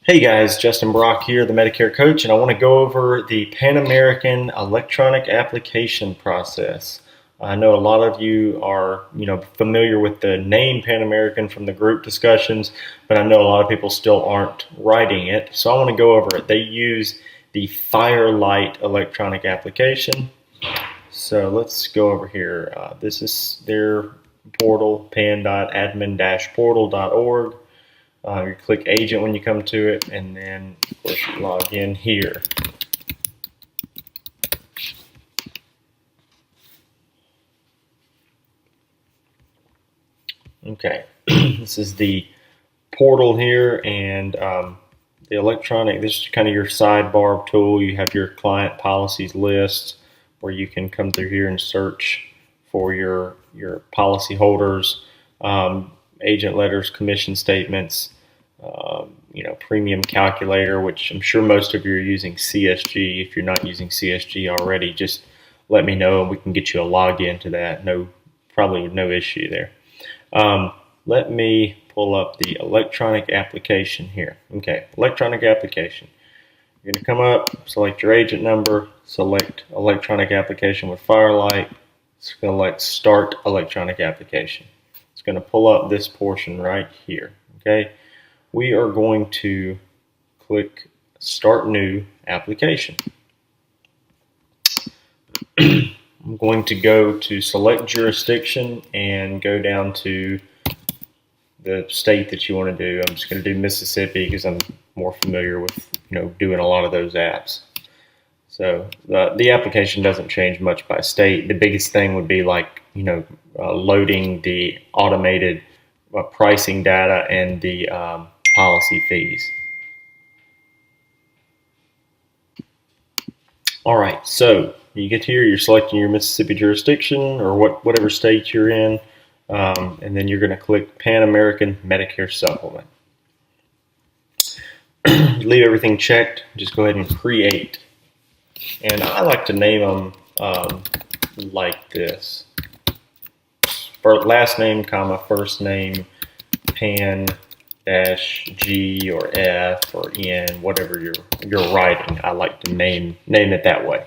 Hey guys, Justin Brock here, the Medicare coach, and I want to go over the Pan American electronic application process. I know a lot of you are, familiar with the name Pan American from the group discussions, but I know a lot of people still aren't writing it, so I want to go over it. They use the Firelight electronic application. So let's go over here. This is their portal, pan.admin-portal.org. You click agent when you come to it, and then of course you log in here. Okay, this is the portal here, and the electronic, this is kind of your sidebar tool. You have your client policies list where you can come through here and search for your policy holders, agent letters, commission statements, premium calculator, which I'm sure most of you are using CSG. If you're not using CSG already, just let me know and we can get you a login to that. Probably no issue there. Let me pull up the electronic application here. Okay, electronic application. You're going to come up, select your agent number, select electronic application with Firelight. Select start electronic application. It's going to pull up this portion right here. Okay. We are going to click Start New Application. I'm going to go to Select Jurisdiction and go down to the state that you want to do. I'm just going to do Mississippi because I'm more familiar with doing a lot of those apps. So the application doesn't change much by state. The biggest thing would be like loading the automated pricing data and the policy fees. All right, so you get here, you're selecting your Mississippi jurisdiction or whatever state you're in, and then you're going to click Pan American Medicare Supplement. Leave everything checked, just go ahead and create. And I like to name them like this. Last name, comma, first name, Pan -G or F or N, whatever you're writing. I like to name it that way.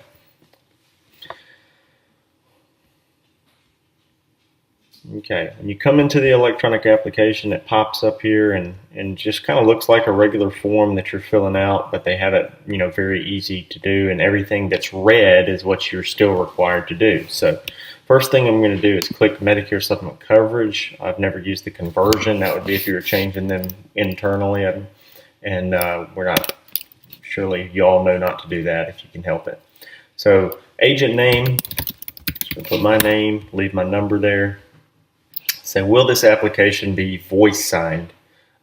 Okay, when you come into the electronic application, it pops up here and just kind of looks like a regular form that you're filling out, but they have it very easy to do, and everything that's red is what you're still required to do. So first thing I'm going to do is click Medicare Supplement coverage. I've never used the conversion. That would be if you were changing them internally, and we're not. Surely you all know not to do that if you can help it. So agent name, just going to put my name, leave my number there. Say, will this application be voice signed?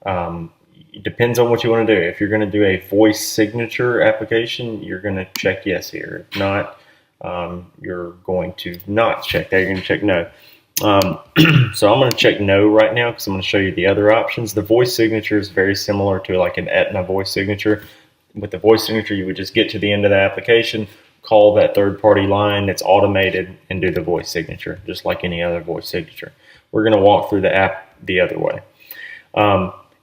It depends on what you want to do. If you're going to do a voice signature application, you're going to check yes here. If not, you're going to not check that. You're going to check no. So I'm going to check no right now because I'm going to show you the other options. The voice signature is very similar to like an Aetna voice signature. With the voice signature, you would just get to the end of the application, call that third-party line that's automated, and do the voice signature, just like any other voice signature. We're going to walk through the app the other way.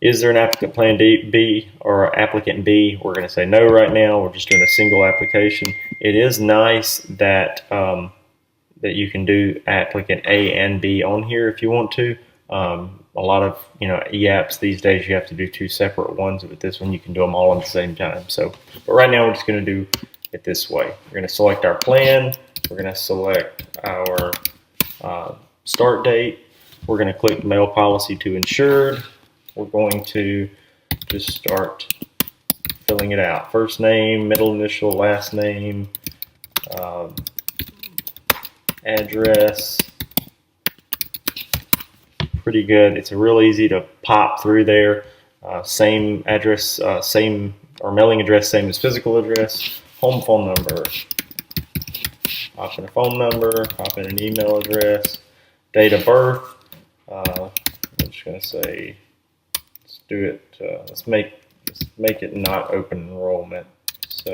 Is there an applicant plan B or applicant B? We're going to say no right now. We're just doing a single application. It is nice that that you can do applicant A and B on here if you want to. A lot of e-apps these days you have to do two separate ones, but this one you can do them all at the same time. So, but right now we're just going to do it this way. We're going to select our plan. We're going to select our start date. We're going to click mail policy to insured. We're going to just start filling it out. First name, middle initial, last name, address. Pretty good. It's real easy to pop through there. Same address, same or mailing address, same as physical address. Home phone number. Pop in a phone number. Pop in an email address. Date of birth. I'm just going to say, let's do it. Let's make it not open enrollment. So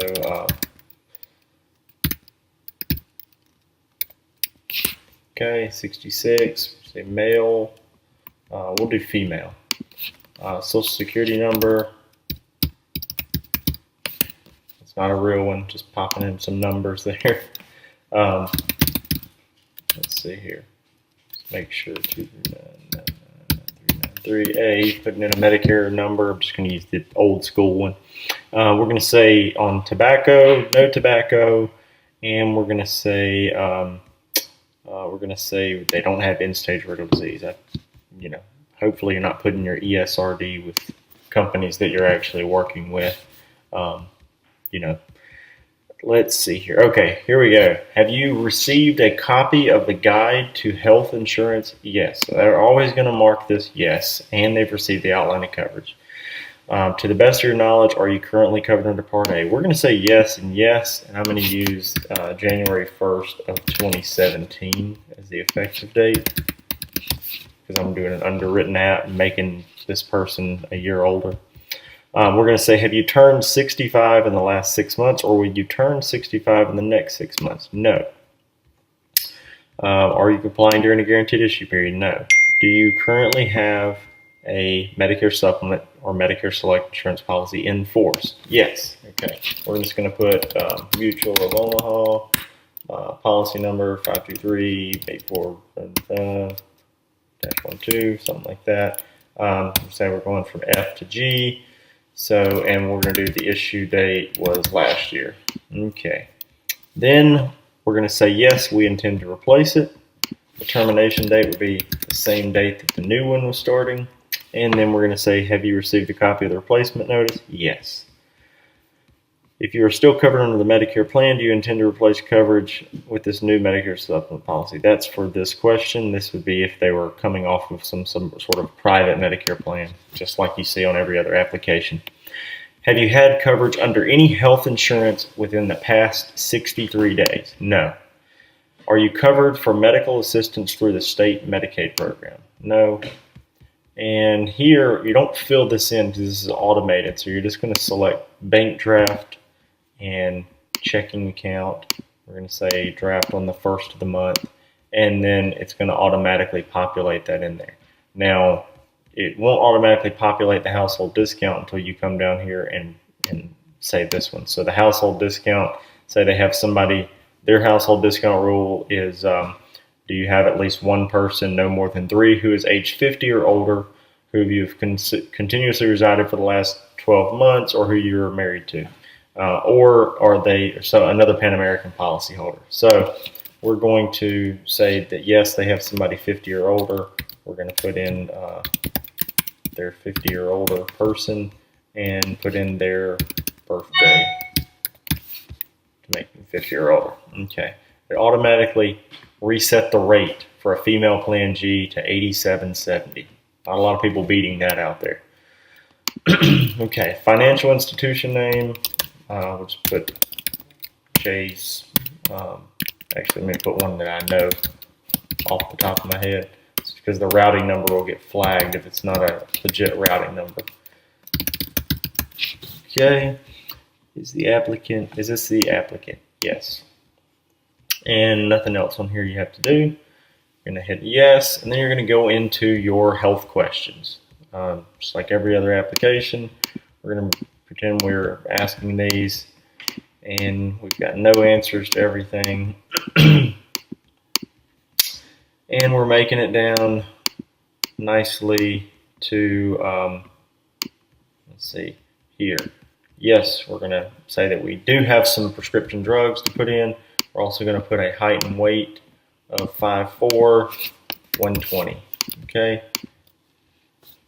okay, 66. Say male. We'll do female. Social security number. not a real one, just popping in some numbers there. Let's see here. Make sure 239,393A, putting in a Medicare number. I'm just going to use the old school one. We're going to say on tobacco, no tobacco, and we're going to say they don't have end-stage renal disease. Hopefully you're not putting your ESRD with companies that you're actually working with. Let's see here. Okay, here we go. Have you received a copy of the Guide to Health Insurance? Yes. So they're always going to mark this yes, and they've received the outline of coverage. To the best of your knowledge, are you currently covered under Part A? We're going to say yes and yes, and I'm going to use January 1st of 2017 as the effective date because I'm doing an underwritten app and making this person a year older. We're going to say, have you turned 65 in the last 6 months, or will you turn 65 in the next 6 months? No. Are you complying during a guaranteed issue period? No. Do you currently have a Medicare Supplement or Medicare Select Insurance policy in force? Yes. Okay. We're just going to put Mutual of Omaha, policy number 523-84-12, something like that. Say we're going from F to G. So, and we're going to do the issue date was last year. Okay. Then we're going to say, yes, we intend to replace it. The termination date would be the same date that the new one was starting. And then we're going to say, have you received a copy of the replacement notice? Yes. If you are still covered under the Medicare plan, do you intend to replace coverage with this new Medicare Supplement policy? That's for this question. This would be if they were coming off of some sort of private Medicare plan, just like you see on every other application. Have you had coverage under any health insurance within the past 63 days? No. Are you covered for medical assistance through the state Medicaid program? No. And here, you don't fill this in because this is automated, so you're just going to select bank draft and checking account. We're going to say draft on the first of the month, and then it's going to automatically populate that in there. Now, it won't automatically populate the household discount until you come down here and say this one. So the household discount, say they have somebody, their household discount rule is, do you have at least one person, no more than 3, who is age 50 or older, who you've continuously resided for the last 12 months, or who you're married to? Or are they another Pan American policyholder? So we're going to say that yes, they have somebody 50 or older. We're going to put in their 50 or older person and put in their birthday to make them 50 or older. Okay. It automatically reset the rate for a female Plan G to $87.70. Not a lot of people beating that out there. Okay. Financial institution name. We'll just put Chase. Actually, let me put one that I know off the top of my head. It's because the routing number will get flagged if it's not a legit routing number. Okay. Is this the applicant? Yes. And nothing else on here you have to do. You're going to hit yes, and then you're going to go into your health questions. Just like every other application, we're going to pretend we're asking these, and we've got no answers to everything. And we're making it down nicely to, let's see, here. Yes, we're going to say that we do have some prescription drugs to put in. We're also going to put a height and weight of 5'4", 120. Okay.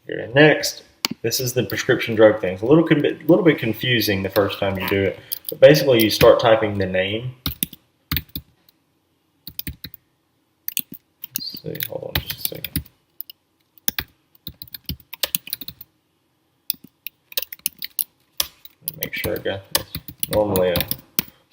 Here, next, this is the prescription drug thing. It's a little bit confusing the first time you do it, but basically you start typing the name. Let's see, hold on just a second. Make sure I got this. Normally, I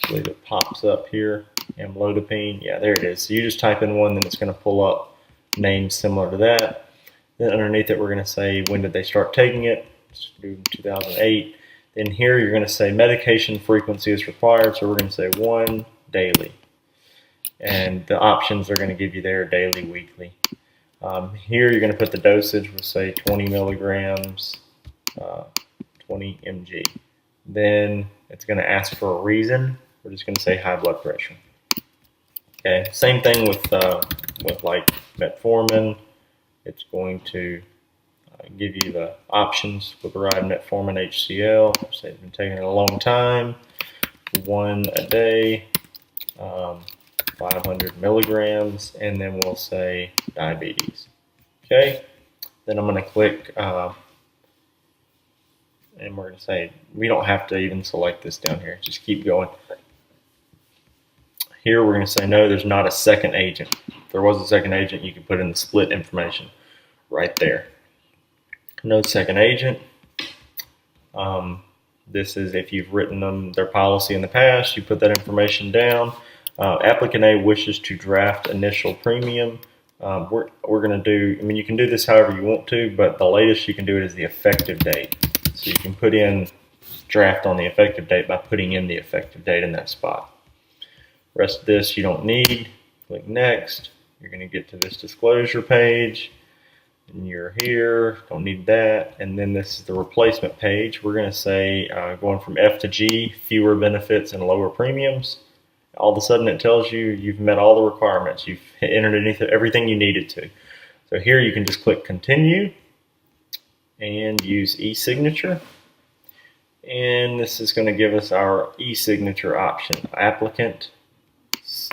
believe it pops up here. Amlodipine. Yeah, there it is. So you just type in one, then it's going to pull up names similar to that. Then underneath it, we're going to say when did they start taking it. Let's do 2008. Then here you're going to say medication frequency is required. So we're going to say 1 daily. And the options are going to give you there daily, weekly. Here you're going to put the dosage. We'll say 20 milligrams, 20 mg. Then it's going to ask for a reason. We're just going to say high blood pressure. Okay, same thing with like metformin. It's going to give you the options with the right metformin HCl. Say it's been taking it a long time. 1 a day, 500 milligrams, and then we'll say diabetes. Okay, then I'm going to click, and we're going to say, we don't have to even select this down here, just keep going. Here we're going to say, no, there's not a second agent. If there was a second agent, you could put in the split information right there. No second agent. This is if you've written them their policy in the past, you put that information down. Applicant A wishes to draft initial premium. We're going to do, I mean, you can do this however you want to, but the latest you can do it is the effective date. So you can put in draft on the effective date by putting in the effective date in that spot. The rest of this you don't need. Click next. You're going to get to this disclosure page. And you're here, don't need that. And then this is the replacement page. We're going to say going from F to G, fewer benefits and lower premiums. All of a sudden it tells you you've met all the requirements. You've entered everything you needed to. So here you can just click continue and use e-signature. And this is going to give us our e-signature option. Applicant,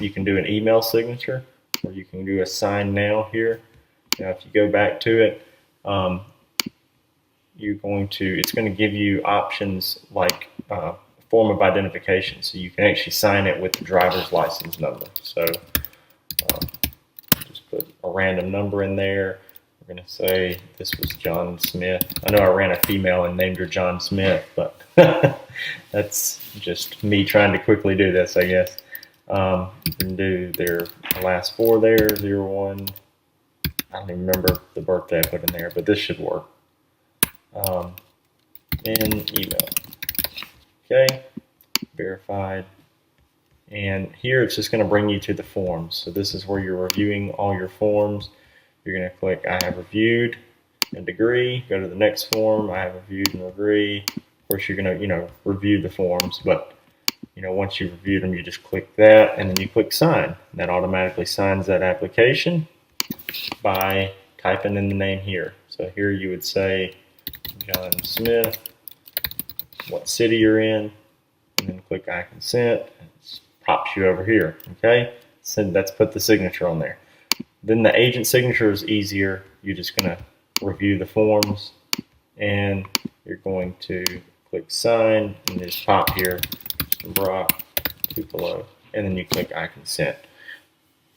you can do an email signature or you can do a sign now here. Now, if you go back to it, it's going to give you options like form of identification. So you can actually sign it with the driver's license number. So just put a random number in there. We're going to say this was John Smith. I know I ran a female and named her John Smith, but that's just me trying to quickly do this, I guess. You can do their last four there, 01. I don't even remember the birthday I put in there, but this should work. And email. Okay, verified. And here it's just going to bring you to the forms. So this is where you're reviewing all your forms. You're going to click I have reviewed and agree. Go to the next form. I have reviewed and agree. Of course, you're going to review the forms, but once you've reviewed them, you just click that and then you click sign. That automatically signs that application by typing in the name here. So here you would say John Smith, what city you're in, and then click I consent. It pops you over here. Okay, so let's put the signature on there. Then the agent signature is easier. You're just going to review the forms and you're going to click sign and just pop here, Brock, Tupelo, and then you click I consent.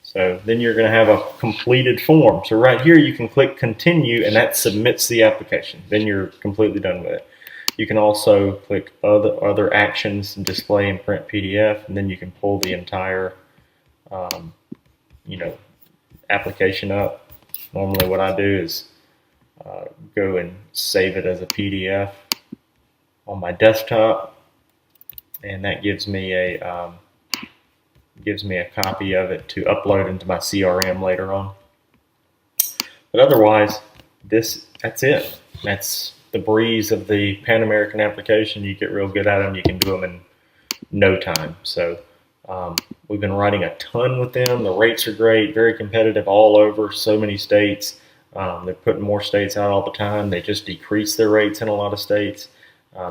So then you're going to have a completed form. So right here you can click continue and that submits the application. Then you're completely done with it. You can also click other actions and display and print PDF, and then you can pull the entire application up. Normally what I do is go and save it as a PDF on my desktop, and that gives me a copy of it to upload into my CRM later on. But otherwise, that's it. That's the breeze of the Pan American application. You get real good at them. You can do them in no time. So we've been writing a ton with them. The rates are great, very competitive all over, so many states. They're putting more states out all the time. They just decrease their rates in a lot of states.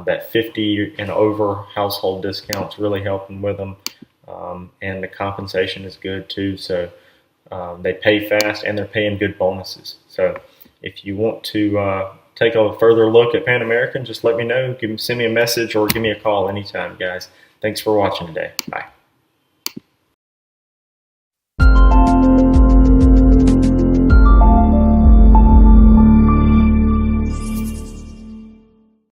That 50 and over household discounts really helping with them. And the compensation is good too. So they pay fast and they're paying good bonuses. So if you want to take a further look at Pan American, just let me know. Send me a message or give me a call anytime, guys. Thanks for watching today. Bye.